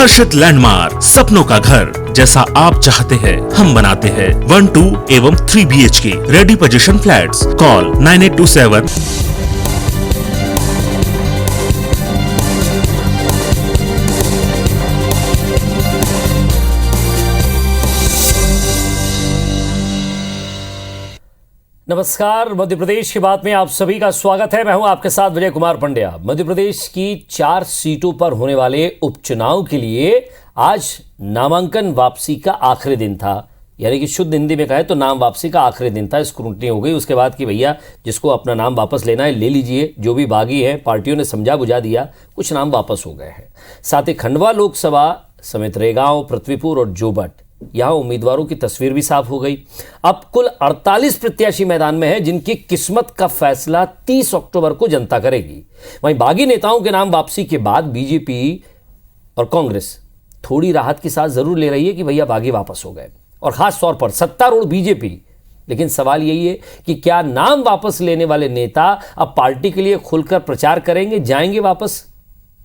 हर्षित landmark, सपनों का घर जैसा आप चाहते हैं हम बनाते हैं। 1, 2 एवं 3 BHK ready position flats. Call 9827। नमस्कार, मध्य प्रदेश की बात में आप सभी का स्वागत है। मैं हूं आपके साथ विजय कुमार पंड्या। मध्य प्रदेश की 4 सीटों पर होने वाले उपचुनाव के लिए आज नामांकन वापसी का आखिरी दिन था, यानी कि शुद्ध हिंदी में कहे तो नाम वापसी का आखिरी दिन था। स्क्रूटनी हो गई उसके बाद कि भैया जिसको अपना नाम वापस लेना है ले लीजिए। जो भी बागी हैं पार्टियों ने समझा बुझा दिया, कुछ नाम वापस हो गए हैं। साथ ही खंडवा लोकसभा समेत रेगांव, पृथ्वीपुर और जोबट, यहां उम्मीदवारों की तस्वीर भी साफ हो गई। अब कुल 48 प्रत्याशी मैदान में हैं, जिनकी किस्मत का फैसला 30 अक्टूबर को जनता करेगी। वहीं बागी नेताओं के नाम वापसी के बाद बीजेपी और कांग्रेस थोड़ी राहत की सांस जरूर ले रही है कि भैया बागी वापस हो गए, और खास तौर पर सत्तारूढ़ बीजेपी। लेकिन सवाल यही है कि क्या नाम वापस लेने वाले नेता अब पार्टी के लिए खुलकर प्रचार करेंगे, जाएंगे वापस?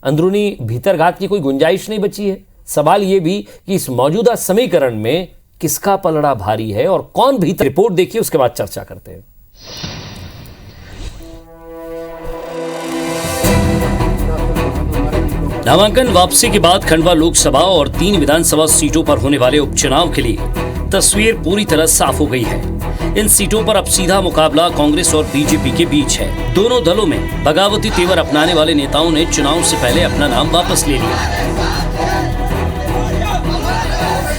अंदरूनी भीतरघात की कोई गुंजाइश नहीं बची है। सवाल यह भी कि इस मौजूदा समीकरण में किसका पलड़ा भारी है और कौन भीतर। रिपोर्ट देखिए, उसके बाद चर्चा करते हैं। नामांकन वापसी के बाद खंडवा लोकसभा और 3 विधानसभा सीटों पर होने वाले उपचुनाव के लिए तस्वीर पूरी तरह साफ हो गई है। इन सीटों पर अब सीधा मुकाबला कांग्रेस और बीजेपी के बीच है। दोनों दलों में बगावती तेवर अपनाने वाले नेताओं ने चुनाव से पहले अपना नाम वापस ले लिया है।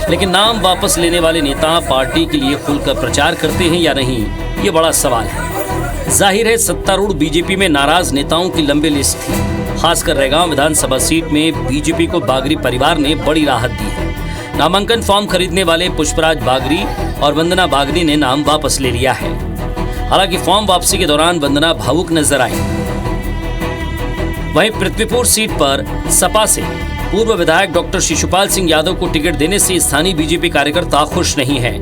लेकिन नाम वापस लेने वाले नेता पार्टी के लिए खुलकर प्रचार करते हैं या नहीं, ये बड़ा सवाल है। जाहिर है सत्तारूढ़ बीजेपी में नाराज नेताओं की लंबी लिस्ट थी। खासकर रेगांव विधानसभा सीट में बीजेपी को बागरी परिवार ने बड़ी राहत दी है। नामांकन फॉर्म खरीदने वाले पुष्पराज बागरी और वंदना बागरी ने नाम वापस ले लिया है। हालांकि फॉर्म वापसी के दौरान वंदना भावुक नजर आई। वहीं पृथ्वीपुर सीट पर सपा से पूर्व विधायक डॉक्टर शिशुपाल सिंह यादव को टिकट देने से स्थानीय बीजेपी कार्यकर्ता खुश नहीं है।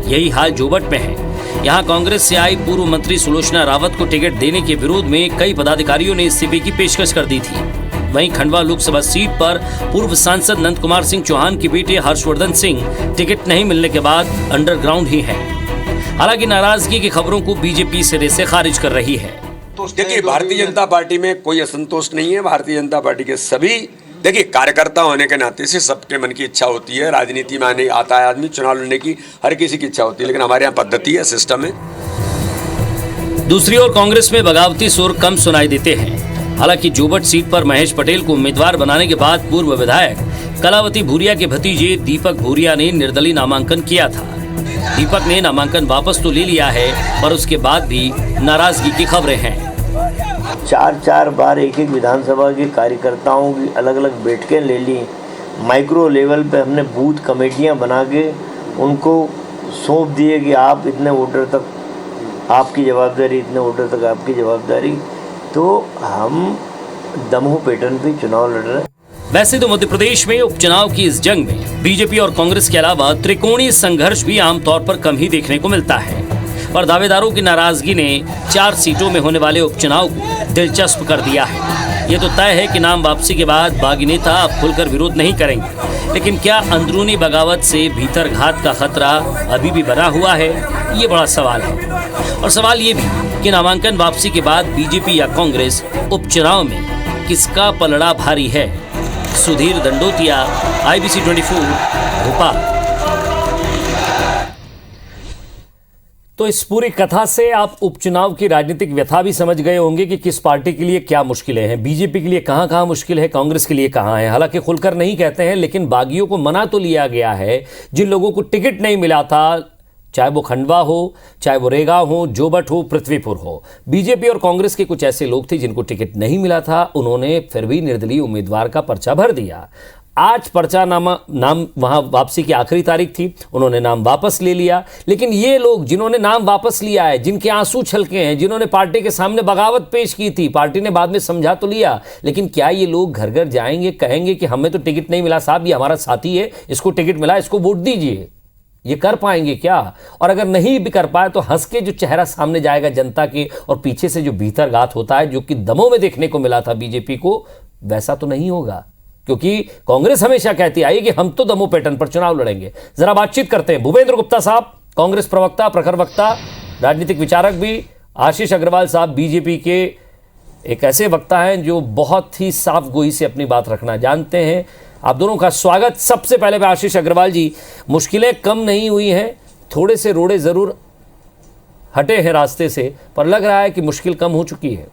यही हाल जोबट में है। यहां कांग्रेस से आई पूर्व मंत्री सुलोचना रावत को टिकट देने के विरोध में कई पदाधिकारियों ने इस्तीफे की पेशकश कर दी थी। वहीं खंडवा लोकसभा सीट पर पूर्व सांसद नंद कुमार सिंह चौहान के बेटे हर्षवर्धन सिंह टिकट नहीं मिलने के बाद अंडरग्राउंड ही है। हालांकि नाराजगी की खबरों को बीजेपी सिरे से खारिज कर रही है। देखिए, भारतीय जनता पार्टी में कोई असंतोष नहीं है। भारतीय जनता पार्टी के सभी, देखिए, कार्यकर्ता होने के नाते से सबके मन की इच्छा होती है। राजनीति में आने आता है आदमी, चुनाव लड़ने की हर किसी की इच्छा होती है, लेकिन हमारे यहाँ पद्धति है, सिस्टम है। दूसरी ओर कांग्रेस में बगावती सुर कम सुनाई देते हैं। हालांकि जोबट सीट पर महेश पटेल को उम्मीदवार बनाने के बाद पूर्व विधायक कलावती भूरिया के भतीजे दीपक भूरिया ने निर्दलीय नामांकन किया था। दीपक ने नामांकन वापस तो ले लिया है, पर उसके बाद भी नाराजगी की खबरें हैं। 4 बार एक विधानसभा के कार्यकर्ताओं की अलग अलग बैठकें ले ली। माइक्रो लेवल पे हमने बूथ कमेटियां बना के उनको सौंप दिए कि आप इतने वोटर तक आपकी जवाबदारी, इतने वोटर तक आपकी जवाबदारी। तो हम दमोह पैटर्न पे चुनाव लड़ रहे हैं। वैसे तो मध्य प्रदेश में उपचुनाव की इस जंग में बीजेपी और कांग्रेस के अलावा त्रिकोणीय संघर्ष भी आमतौर पर कम ही देखने को मिलता है। पर दावेदारों की नाराजगी ने 4 सीटों में होने वाले उपचुनाव को दिलचस्प कर दिया है। ये तो तय है कि नाम वापसी के बाद बागी नेता अब खुलकर विरोध नहीं करेंगे, लेकिन क्या अंदरूनी बगावत से भीतरघात का खतरा अभी भी बना हुआ है, ये बड़ा सवाल है। और सवाल ये भी कि नामांकन वापसी के बाद बीजेपी या कांग्रेस उपचुनाव में किसका पलड़ा भारी है। सुधीर दंडोतिया, IBC 24, भोपाल। तो इस पूरी कथा से आप उपचुनाव की राजनीतिक व्यथा भी समझ गए होंगे कि किस पार्टी के लिए क्या मुश्किलें हैं, बीजेपी के लिए कहां मुश्किल है, कांग्रेस के लिए कहां है। हालांकि खुलकर नहीं कहते हैं, लेकिन बागियों को मना तो लिया गया है। जिन लोगों को टिकट नहीं मिला था, चाहे वो खंडवा हो, चाहे वो रेगांव हो, जोबट हो, पृथ्वीपुर हो, बीजेपी और कांग्रेस के कुछ ऐसे लोग थे जिनको टिकट नहीं मिला था, उन्होंने फिर भी निर्दलीय उम्मीदवार का पर्चा भर दिया। आज पर्चा नाम वहां वापसी की आखिरी तारीख थी, उन्होंने नाम वापस ले लिया। लेकिन ये लोग जिन्होंने नाम वापस लिया है, जिनके आंसू छलके हैं, जिन्होंने पार्टी के सामने बगावत पेश की थी, पार्टी ने बाद में समझा तो लिया, लेकिन क्या ये लोग घर घर जाएंगे, कहेंगे कि हमें तो टिकट नहीं मिला साहब, ये हमारा साथी है, इसको टिकट मिला, इसको वोट दीजिए? ये कर पाएंगे क्या? और अगर नहीं भी कर पाए तो हंस के जो चेहरा सामने जाएगा जनता के, और पीछे से जो भीतरघात होता है, जो कि दमों में देखने को मिला था बीजेपी को, वैसा तो नहीं होगा। क्योंकि कांग्रेस हमेशा कहती आई कि हम तो दमो पैटर्न पर चुनाव लड़ेंगे। जरा बातचीत करते हैं भूपेंद्र गुप्ता साहब, कांग्रेस प्रवक्ता, प्रखर वक्ता, राजनीतिक विचारक भी, आशीष अग्रवाल साहब बीजेपी के एक ऐसे वक्ता हैं जो बहुत ही साफ गोई से अपनी बात रखना जानते हैं। आप दोनों का स्वागत। सबसे पहले मैं आशीष अग्रवाल जी, मुश्किलें कम नहीं हुई हैं, थोड़े से रोड़े जरूर हटे हैं रास्ते से, पर लग रहा है कि मुश्किल कम हो चुकी है।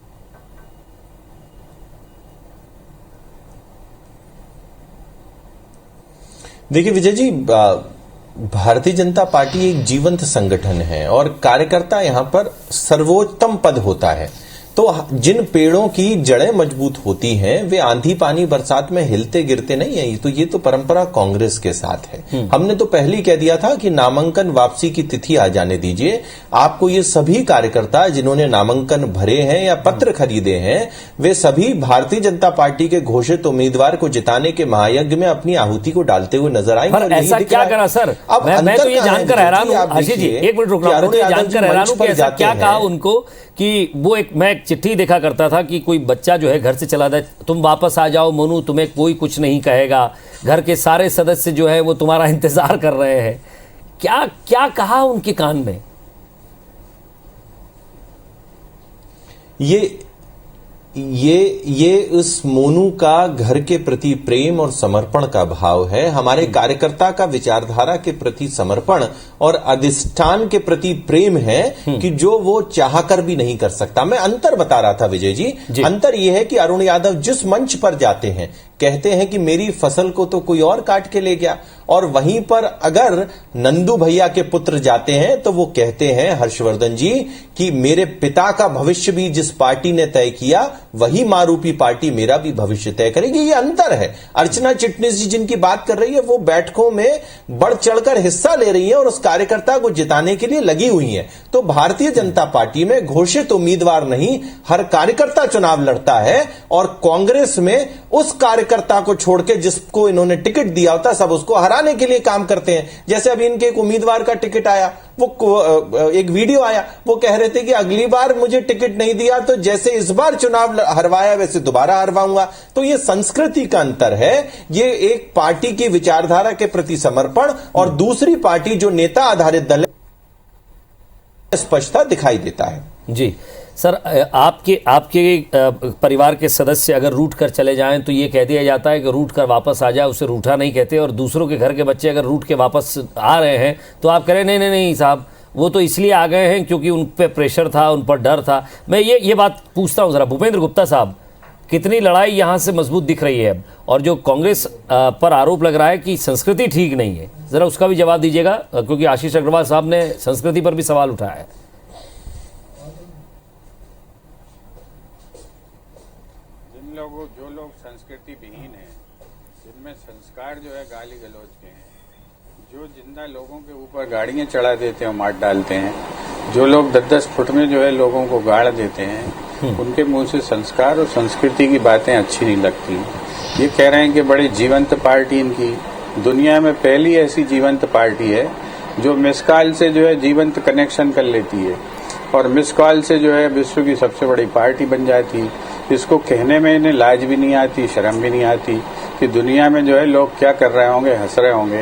देखिए विजय जी, भारतीय जनता पार्टी एक जीवंत संगठन है और कार्यकर्ता यहां पर सर्वोत्तम पद होता है। तो जिन पेड़ों की जड़ें मजबूत होती हैं वे आंधी पानी बरसात में हिलते गिरते नहीं है। तो ये तो परंपरा कांग्रेस के साथ है। हमने तो पहले ही कह दिया था कि नामांकन वापसी की तिथि आ जाने दीजिए। आपको ये सभी कार्यकर्ता जिन्होंने नामांकन भरे हैं या पत्र खरीदे हैं, वे सभी भारतीय जनता पार्टी के घोषित उम्मीदवार को जिताने के महायज्ञ में अपनी आहुति को डालते हुए नजर आएंगे। पर ऐसा क्या करा सर? मैं तो ये जानकर हैरान हूं, आशीष जी एक मिनट रुक रहा हूं, मैं तो ये जानकर हैरान हूं कि ऐसा क्या कहा उनको कि वो मैं एक चिट्ठी देखा करता था कि कोई बच्चा जो है घर से चला जाए, तुम वापस आ जाओ मोनू, तुम्हें कोई कुछ नहीं कहेगा, घर के सारे सदस्य जो है वो तुम्हारा इंतजार कर रहे हैं। क्या क्या कहा उनके कान में? ये उस मोनू का घर के प्रति प्रेम और समर्पण का भाव है। हमारे कार्यकर्ता का विचारधारा के प्रति समर्पण और अधिष्ठान के प्रति प्रेम है कि जो वो चाहकर भी नहीं कर सकता। मैं अंतर बता रहा था विजय जी। अंतर यह है कि अरुण यादव जिस मंच पर जाते हैं कहते हैं कि मेरी फसल को तो कोई और काट के ले गया, और वहीं पर अगर नंदू भैया के पुत्र जाते हैं तो वो कहते हैं हर्षवर्धन जी कि मेरे पिता का भविष्य भी जिस पार्टी ने तय किया वही मां रूपी पार्टी मेरा भी भविष्य तय करेगी। ये अंतर है। अर्चना चिटनिस जी जिनकी बात कर रही है वो बैठकों में बढ़ चढ़कर हिस्सा ले रही है और उस कार्यकर्ता को जिताने के लिए लगी हुई है। तो भारतीय जनता पार्टी में घोषित उम्मीदवार नहीं, हर कार्यकर्ता चुनाव लड़ता है, और कांग्रेस में उस कार्यकर्ता को छोड़ के जिसको इन्होंने टिकट दिया होता सब उसको हराने के लिए काम करते हैं। जैसे अभी इनके एक उम्मीदवार का टिकट आया, वो एक वीडियो आया, वो कह रहे थे कि अगली बार मुझे टिकट नहीं दिया तो जैसे इस बार चुनाव हरवाया वैसे दोबारा हरवाऊंगा। तो ये संस्कृति का अंतर है। ये एक पार्टी की विचारधारा के प्रति समर्पण और दूसरी पार्टी जो नेता आधारित दल है, स्पष्टता दिखाई देता है। जी सर, आपके परिवार के सदस्य अगर रूठ कर चले जाएं तो ये कह दिया जाता है कि रूठ कर वापस आ जाए, उसे रूठा नहीं कहते, और दूसरों के घर के बच्चे अगर रूठ के वापस आ रहे हैं तो आप कह रहे नहीं नहीं नहीं साहब, वो तो इसलिए आ गए हैं क्योंकि उन पर प्रेशर था, उन पर डर था। मैं ये बात पूछता हूँ जरा भूपेंद्र गुप्ता साहब, कितनी लड़ाई यहाँ से मजबूत दिख रही है अब, और जो कांग्रेस पर आरोप लग रहा है कि संस्कृति ठीक नहीं है, जरा उसका भी जवाब दीजिएगा, क्योंकि आशीष अग्रवाल साहब ने संस्कृति पर भी सवाल उठाया है। जो लोग संस्कृति विहीन हैं, जिनमें संस्कार जो है गाली गलौज के हैं, जो जिंदा लोगों के ऊपर गाड़ियां चढ़ा देते हैं और मार डालते हैं, जो लोग 10-10 फुट में जो है लोगों को गाड़ देते हैं, उनके मुंह से संस्कार और संस्कृति की बातें अच्छी नहीं लगती। ये कह रहे हैं कि बड़ी जीवंत पार्टी इनकी, दुनिया में पहली ऐसी जीवंत पार्टी है जो मिस कॉल से जो है जीवंत कनेक्शन कर लेती है और मिस कॉल से जो है विश्व की सबसे बड़ी पार्टी बन जाती। इसको कहने में इन्हें लाज भी नहीं आती, शर्म भी नहीं आती कि दुनिया में जो है लोग क्या कर रहे होंगे, हंस रहे होंगे।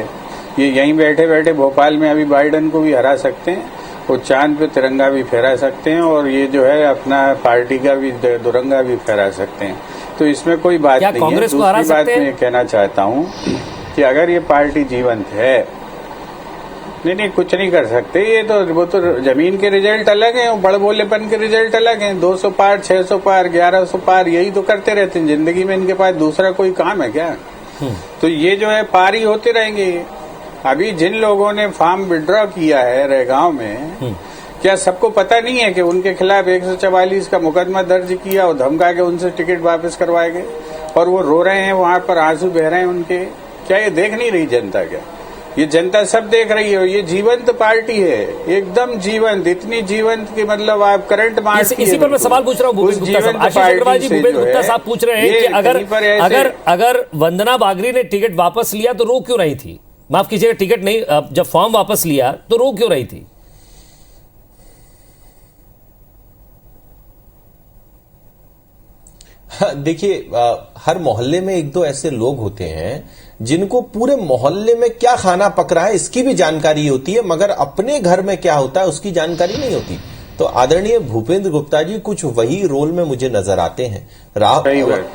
ये यहीं बैठे बैठे भोपाल में अभी बाइडन को भी हरा सकते हैं, वो चांद पे तिरंगा भी फहरा सकते हैं, और ये जो है अपना पार्टी का भी दुरंगा भी फहरा सकते हैं। तो इसमें कोई बात नहीं है। दूसरी बात मैं ये कहना चाहता हूँ कि अगर ये पार्टी जीवंत है, नहीं कुछ नहीं कर सकते। ये तो वो तो जमीन के रिजल्ट अलग हैं, बड़ बोलेपन के रिजल्ट अलग हैं। 200 पार, 600 पार, 1100 पार, यही तो करते रहते हैं जिंदगी में। इनके पास दूसरा कोई काम है क्या? तो ये जो है पार ही होते रहेंगे। अभी जिन लोगों ने फॉर्म विड्रॉ किया है रेगांव में, क्या सबको पता नहीं है कि उनके खिलाफ 144 का मुकदमा दर्ज किया और धमका के उनसे टिकट वापस करवाए गए, और वो रो रहे हैं, वहां पर आंसू बह रहे हैं उनके? क्या ये देख नहीं रही जनता? क्या ये जनता सब देख रही है? ये जीवंत पार्टी है, एकदम जीवंत, इतनी जीवंत कि मतलब आप करंट मार्च इसी पर मैं सवाल पूछ रहा हूँ भूपेंद्र गुप्ता साहब। आशीष अग्रवाल जी, भूपेंद्र गुप्ता साहब पूछ रहे हैं कि अगर वंदना बागरी ने टिकट वापस लिया तो रो क्यों रही थी? माफ कीजिएगा, टिकट नहीं, जब फॉर्म वापस लिया तो रो क्यों रही थी? देखिए, हर मोहल्ले में एक दो ऐसे लोग होते हैं जिनको पूरे मोहल्ले में क्या खाना पक रहा है इसकी भी जानकारी होती है, मगर अपने घर में क्या होता है उसकी जानकारी नहीं होती। तो आदरणीय भूपेंद्र गुप्ता जी कुछ वही रोल में मुझे नजर आते हैं।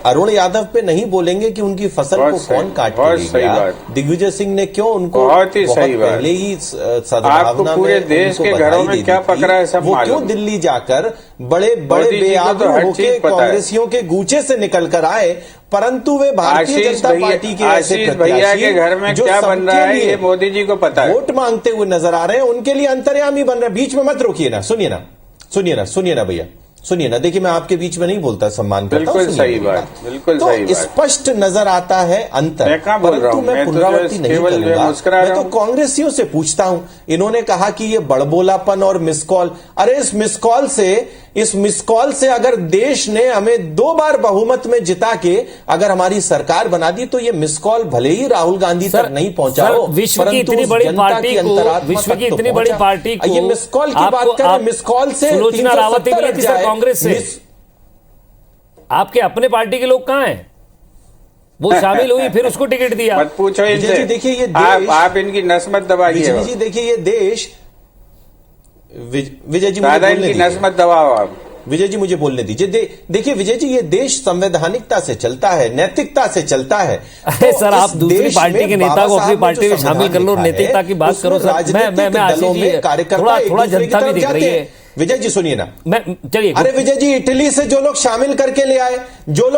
अरुण यादव पे नहीं बोलेंगे कि उनकी फसल को कौन काट के ले गया, दिग्विजय सिंह ने क्यों उनको बहुत पहले ही सद्भावना पूरे देश के घरों में क्या पक रहा है सब वो क्यों दिल्ली जाकर बड़े बड़े बेआबरू होके कांग्रेसियों के गूचे से निकल कर आए, परंतु वे भारतीय जनता पार्टी के ऐसे प्रत्याशी के घर में क्या बन रहा है ये मोदी जी को पता है, वोट मांगते हुए नजर आ रहे हैं, उनके लिए अंतर्यामी बन रहे हैं। बीच में मत रोकिए ना, सुनिए ना भैया, सुनिए ना। देखिए, मैं आपके बीच में नहीं बोलता, सम्मान करता हूं। बिल्कुल सही बात, बिल्कुल सही बात। स्पष्ट नजर आता है अंतर, परंतु मैं पुनरावृत्ति नहीं करूंगा। मैं तो कांग्रेसियों से पूछता हूं, इन्होंने कहा कि ये बड़बोलापन और मिस कॉल, अरे इस मिस कॉल से अगर देश ने हमें 2 बार बहुमत में जिता के अगर हमारी सरकार बना दी तो ये मिस कॉल भले ही राहुल गांधी तक नहीं पहुंचा हो, विश्व की इतनी बड़ी पार्टी को ये मिस कॉल की बात करें, मिस कॉल से सुलोचना रावत मिली थी सर कांग्रेस से। आपके अपने पार्टी के लोग कहां हैं? वो शामिल हुई, फिर उसको टिकट दिया। मत पूछो इनसे। देखिए, ये आप इनकी नस मत दबाइए जी। देखिए, ये देश, विजय जी दादा इनकी नस मत दबाओ आप। विजय जी मुझे बोलने दीजिए। देखिए विजय जी, ये देश संवैधानिकता से चलता है, नैतिकता से चलता है। तो सर आप दूसरी पार्टी के नेता को अपनी पार्टी में शामिल कर लो, नैतिकता की बात करो सर। मैं आशीष जी, थोड़ा जनता भी दिख रही है। विजय जी सुनिए ना, चलिए। अरे विजय जी, इटली से जो लोग शामिल करके ले आए, जो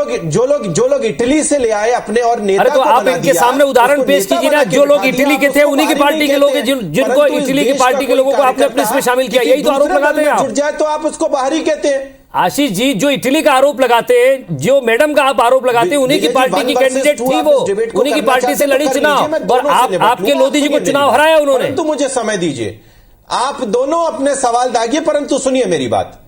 लोग इटली से ले आए अपने और नेता को, आप इनके सामने उदाहरण पेश कीजिए ना। जो लोग इटली के थे उन्हीं की पार्टी के लोग, जिनको इटली की पार्टी के लोगों को आपने अपने इसमें शामिल किया, यही तो आरोप लगाते हैं। जुड़ जाए तो आप उसको बाहरी कहते हैं। आशीष जी, जो इटली का आरोप लगाते हैं, जो मैडम का आप आरोप लगाते हैं, उन्हीं की पार्टी की कैंडिडेट थी वो, उन्हीं की पार्टी से लड़ी चुनाव, और आपके लोधी जी को चुनाव हराया उन्होंने। तो मुझे समय दीजिए, आप दोनों अपने सवाल दागिए, परंतु सुनिए मेरी बात।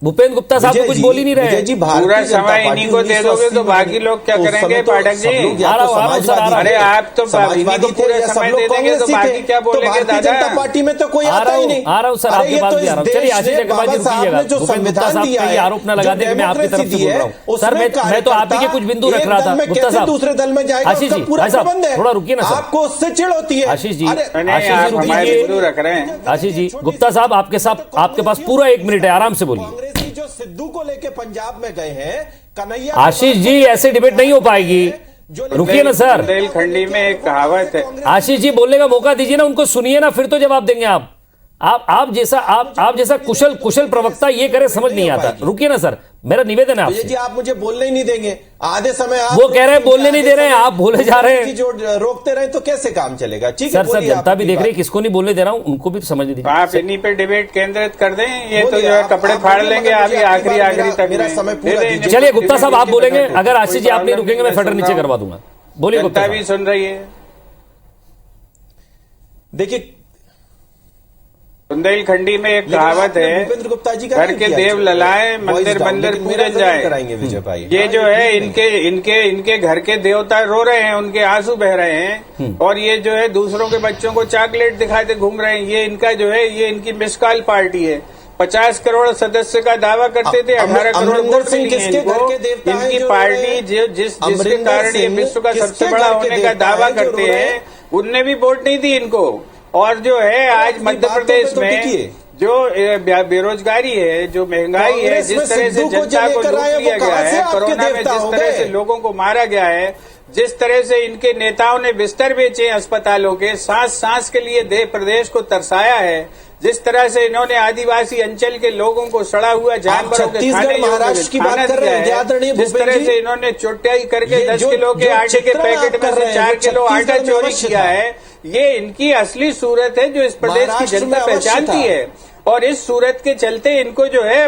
भूपेंद्र गुप्ता साहब तो कुछ बोल ही नहीं रहे। पूरा समय इन्हीं को दे दोगे तो बाकी लोग क्या करेंगे? पाठक जी, अरे आप तो इन्हीं को पूरा समय दे देंगे तो बाकी क्या बोलेंगे? जनता पार्टी में तो कोई आता ही नहीं। आ रहा हूं सर, आपके पास भी आ रहा हूं। चलिए आशीष अग्रवाल जी रुकिएगा, भूपेंद्र गुप्ता साहब का ये आरोप न लगा दे कि मैं आपकी तरफ से बोल रहा हूं। सर मैं तो आप ही के कुछ बिंदु रख रहा था। गुप्ता साहब दूसरे दल में जाएगा, आशीष जी भाई साहब थोड़ा रुकिए ना सर, आपको उससे चिढ़ होती है। आशीष जी, बिंदु रख रहे हैं। आशीष जी, गुप्ता साहब आपके पास पूरा 1 मिनट है, आराम से बोलिए। जो सिद्धू को लेके पंजाब में गए हैं, कन्हैया। आशीष जी, ऐसे डिबेट नहीं हो पाएगी, रुकिए ना सर। बुंदेलखंडी में एक कहावत है। आशीष जी, बोलने का मौका दीजिए ना उनको, सुनिए ना, फिर तो जवाब देंगे आप जैसा कुशल प्रवक्ता ये करे, समझ नहीं आता। रुकिए ना सर, मेरा निवेदन है आपसे। जी आप मुझे बोलने ही नहीं देंगे, आधे समय आप वो कह रहे हैं बोलने नहीं दे रहे हैं, आप बोले जा रहे हैं। जो रोकते रहे तो कैसे काम चलेगा? ठीक है सर, जनता भी देख रही है, किसको नहीं बोलने दे रहा हूं, उनको भी तो समझ दीजिए। आप इन्हीं पे डिबेट केंद्रित कर दें, ये तो जो है कपड़े फाड़ लेंगे अभी आखिरी तक। मेरा समय पूरा। चलिए गुप्ता साहब आप बोलेंगे, अगर आशीष जी आप नहीं रुकेंगे मैं फटर नीचे करवा दूंगा। बोलिए गुप्ता भी सुन रही है। देखिए बुंदेलखंडी में एक कहावत है, घर के देव ललाए मंदिर पूजन जाए। कराएंगे विजय भाई। ये जो है इनके घर के देवता रो रहे हैं, उनके आंसू बह रहे हैं, और ये जो है दूसरों के बच्चों को चॉकलेट दिखाते घूम रहे हैं। ये इनका जो है, ये इनकी मिस कॉल पार्टी है। 50 करोड़ सदस्य का दावा करते थे, 18 करोड़ वोट मिली है इनको। इनकी पार्टी जिसके कारण ये विश्व का सबसे बड़ा होने का दावा करते हैं, उनने भी वोट नहीं दी इनको। और जो है आज मध्य प्रदेश में जो बेरोजगारी है, जो महंगाई है, जिस तरह से जनता को लूट लिया गया है, कोरोना में जिस तरह से लोगों को मारा गया है, जिस तरह से इनके नेताओं ने बिस्तर बेचे अस्पतालों के, सांस के लिए प्रदेश को तरसाया है, जिस तरह से इन्होंने आदिवासी अंचल के लोगों को सड़ा हुआ जानवरों के खाने महाराष्ट्र की बात कर रहे हैं, जिस तरह से इन्होंने चोटियाई करके 10 किलो के आटे के पैकेट में से 4 किलो आटा चोरी किया है, ये इनकी असली सूरत है जो इस प्रदेश की जनता पहचानती है। और इस सूरत के चलते इनको जो है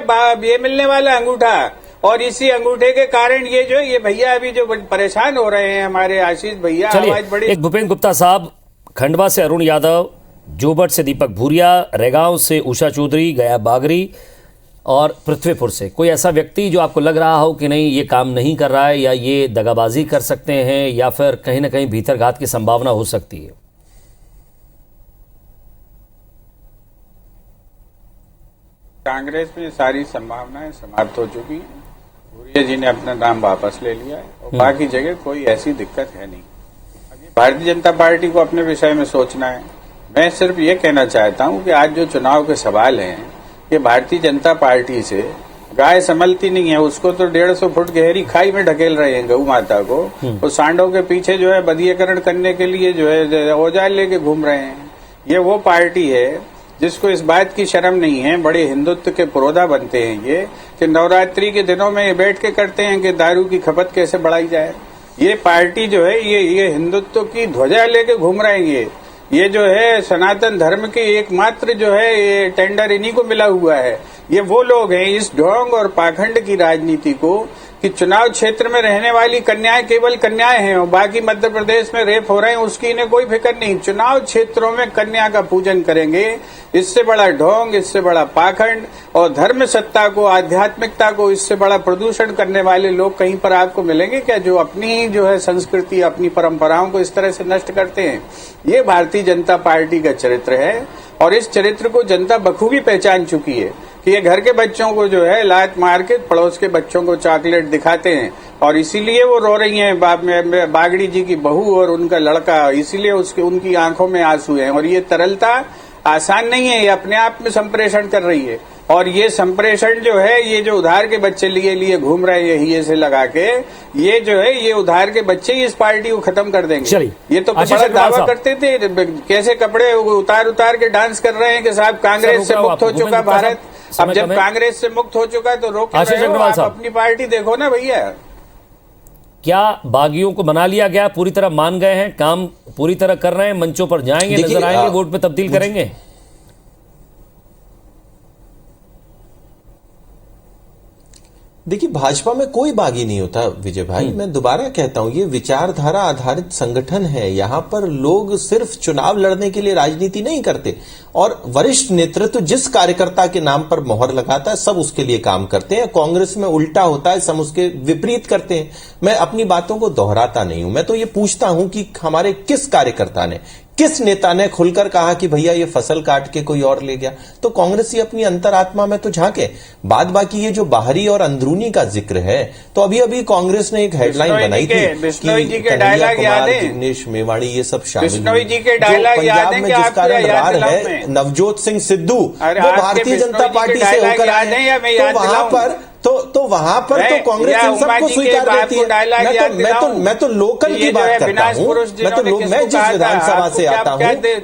ये मिलने वाला अंगूठा, और इसी अंगूठे के कारण ये जो ये भैया अभी जो परेशान हो रहे हैं, हमारे आशीष भैया। आवाज बड़ी। एक भूपेंद्र गुप्ता साहब, खंडवा से अरुण यादव, जोबट से दीपक भूरिया, रेगांव से उषा चौधरी, गया बागरी और पृथ्वीपुर से कोई ऐसा व्यक्ति जो आपको लग रहा हो कि नहीं ये काम नहीं कर रहा है, या ये दगाबाजी कर सकते हैं, या फिर कहीं ना कहीं भीतरघात की संभावना हो सकती है? कांग्रेस में सारी संभावनाएं समाप्त हो चुकी हैं। जी ने अपना नाम वापस ले लिया है और बाकी जगह कोई ऐसी दिक्कत है नहीं। भारतीय जनता पार्टी को अपने विषय में सोचना है। मैं सिर्फ ये कहना चाहता हूं कि आज जो चुनाव के सवाल हैं, ये भारतीय जनता पार्टी से गाय संभलती नहीं है, उसको तो 150 फुट गहरी खाई में ढकेल रहे हैं गऊ माता को। तो सांडों के पीछे जो है बदीकरण करने के लिए जो है औजार लेके घूम रहे हैं। ये वो पार्टी है जिसको इस बात की शर्म नहीं है, बड़े हिंदुत्व के पुरोधा बनते हैं ये, कि नवरात्रि के दिनों में ये बैठ के करते हैं कि दारू की खपत कैसे बढ़ाई जाए। ये पार्टी जो है ये हिंदुत्व की ध्वजा लेके घूम रहे हैं। ये जो है सनातन धर्म के एकमात्र जो है ये टेंडर इन्हीं को मिला हुआ है। ये वो लोग हैं इस ढोंग और पाखंड की राजनीति को, कि चुनाव क्षेत्र में रहने वाली कन्याएं केवल कन्याएं हैं और बाकी मध्य प्रदेश में रेप हो रहे हैं उसकी इन्हें कोई फिक्र नहीं। चुनाव क्षेत्रों में कन्या का पूजन करेंगे, इससे बड़ा ढोंग, इससे बड़ा पाखंड और धर्म सत्ता को, आध्यात्मिकता को इससे बड़ा प्रदूषण करने वाले लोग कहीं पर आपको मिलेंगे क्या, जो अपनी जो है संस्कृति, अपनी परंपराओं को इस तरह से नष्ट करते हैं। ये भारतीय जनता पार्टी का चरित्र है और इस चरित्र को जनता बखूबी पहचान चुकी है कि ये घर के बच्चों को जो है लात मार के पड़ोस के बच्चों को चॉकलेट दिखाते हैं और इसीलिए वो रो रही हैं बागड़ी जी की बहू और उनका लड़का, इसीलिए उनकी आंखों में आंसू हैं। और ये तरलता आसान नहीं है, ये अपने आप में संप्रेषण कर रही है और ये संप्रेषण जो है, ये जो उधार के बच्चे लिए घूम रहे हैं हिये से लगा के, ये जो है ये उधार के बच्चे ही इस पार्टी को खत्म कर देंगे। ये तो बड़ा दावा करते थे, कैसे कपड़े उतार के डांस कर रहे हैं कि साहब कांग्रेस से मुक्त हो चुका भारत। अब जब कांग्रेस से मुक्त हो चुका है तो रोक रहे हो, आप अपनी पार्टी देखो ना भैया। क्या बागियों को मना लिया गया, पूरी तरह मान गए हैं, काम पूरी तरह कर रहे हैं, मंचों पर जाएंगे, नजर आएंगे, वोट पे तब्दील करेंगे? देखिए, भाजपा में कोई बागी नहीं होता विजय भाई। मैं दोबारा कहता हूं, ये विचारधारा आधारित संगठन है। यहां पर लोग सिर्फ चुनाव लड़ने के लिए राजनीति नहीं करते और वरिष्ठ नेतृत्व जिस कार्यकर्ता के नाम पर मोहर लगाता है सब उसके लिए काम करते हैं। कांग्रेस में उल्टा होता है, सब उसके विपरीत करते हैं। मैं अपनी बातों को दोहराता नहीं हूं, मैं तो ये पूछता हूं कि हमारे किस कार्यकर्ता ने, किस नेता ने खुलकर कहा कि भैया ये फसल काट के कोई और ले गया। तो कांग्रेस ही अपनी अंतरात्मा में तो झांके। बाद बाकी ये जो बाहरी और अंदरूनी का जिक्र है, तो अभी अभी कांग्रेस ने एक हेडलाइन बनाई थी कि कन्हैया कुमार, दिनेश मेवाड़ी, ये सब शामिल हुए। पंजाब में जिसका रडार है नवजोत सिंह सिद्धू, वो भारतीय जनता पार्टी से होकर आए हैं, तो वहां पर तो कांग्रेस इन सबको स्वीकार देती है। मैं तो लोकल की बात करता हूँ, मैं जिस विधानसभा से आता हूँ,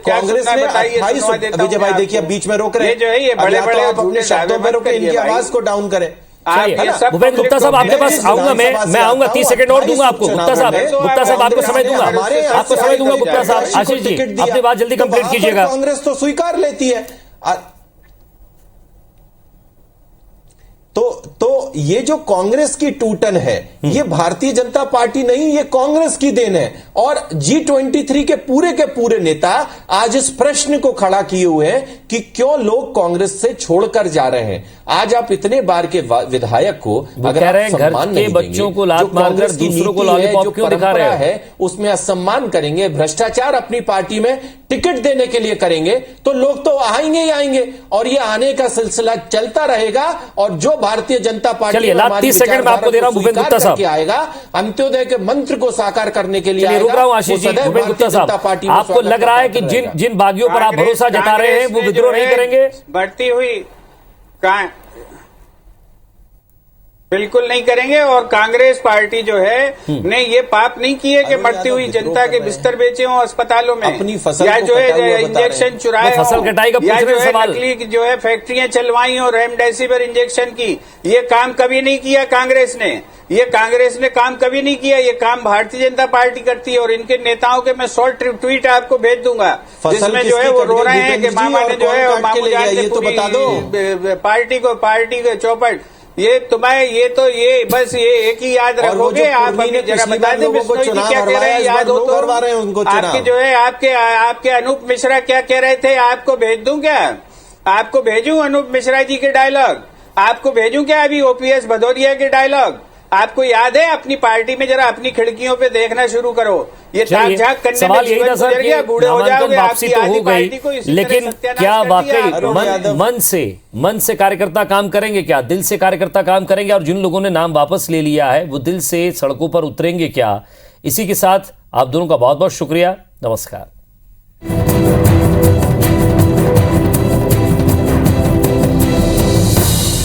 कांग्रेस ने 28, विजय भाई देखिए बीच में रोक रहे हैं, आप अपने शब्दों में रोके, इनकी आवाज को डाउन करें। भूपेंद्र गुप्ता साहब आपके पास आऊंगा, मैं आऊंगा, 30 सेकंड और दूंगा आपको। गुप्ता साहब आपको समय दूंगा, गुप्ता साहब। आशीष जी अपनी बात जल्दी कंप्लीट कीजिएगा। कांग्रेस तो स्वीकार लेती है। तो ये जो कांग्रेस की टूटन है, ये भारतीय जनता पार्टी नहीं, ये कांग्रेस की देन है। और G23 के पूरे नेता आज इस प्रश्न को खड़ा किए हुए हैं कि क्यों लोग कांग्रेस से छोड़कर जा रहे हैं। आज आप इतने बार के विधायक को अगर आप सम्मान नहीं देंगे, बच्चों को लात मारकर दूसरों को लॉलीपॉप क्यों दिखा रहे हैं, उसमें असम्मान करेंगे, भ्रष्टाचार अपनी पार्टी में टिकट देने के लिए करेंगे, तो लोग तो आएंगे ही आएंगे और ये आने का सिलसिला चलता रहेगा। और जो भारतीय जनता पार्टी 30 सेकंड में आपको दे रहा हूं भूपेंद्र गुप्ता साहब, आएगा अंत्योदय के मंत्र को साकार करने के लिए आएगा। रुक रहा हूं आशीष जी। भूपेंद्र गुप्ता साहब, आपको लग रहा है कि जिन बागियों पर आप भरोसा जता रहे हैं वो विद्रोह नहीं करेंगे? बढ़ती हुई बिल्कुल नहीं करेंगे। और कांग्रेस पार्टी जो है ने ये पाप नहीं किए कि मरती हुई जनता के बिस्तर बेचे हों अस्पतालों में, अपनी फसल या जो है इंजेक्शन चुराए, फसल कटाई का या जो है नकली जो है फैक्ट्रियां चलवाई और रेमडेसिविर इंजेक्शन की। ये काम कभी नहीं किया कांग्रेस ने, ये कांग्रेस ने काम कभी नहीं किया। ये काम भारतीय जनता पार्टी करती है और इनके नेताओं के मैं 100 ट्वीट आपको भेज दूंगा जिसमें जो है वो रो रहे हैं कि मामा ने जो है मामू जान के पूरी पार्टी को चौपट। ये बस ये एक ही याद रखोगे आप। अभी जरा बता दें बिश्नोई जी क्या कह रहे हैं, याद हो तो आपके जो है आपके अनूप मिश्रा क्या कह रहे थे, आपको भेज दूं क्या? आपको भेजूं अनूप मिश्रा जी के डायलॉग? आपको भेजूं क्या अभी ओपीएस भदौरिया के डायलॉग? आपको याद है अपनी पार्टी में जरा अपनी खिड़कियों पे देखना शुरू करो। ये ताक झांक करने सवाल में यही था जीवन सर गुजर गया, कि बूढ़े हो नामांकन जाओगे, वापसी आपकी तो आधी हो गई, पार्टी को इसी तरह लेकिन सत्यानाश क्या कर दिया वाकई आपने। मन से कार्यकर्ता काम करेंगे क्या? दिल से कार्यकर्ता काम करेंगे? और जिन लोगों ने नाम वापस ले लिया है वो दिल से सड़कों पर उतरेंगे क्या? इसी के साथ आप दोनों का बहुत बहुत शुक्रिया। नमस्कार।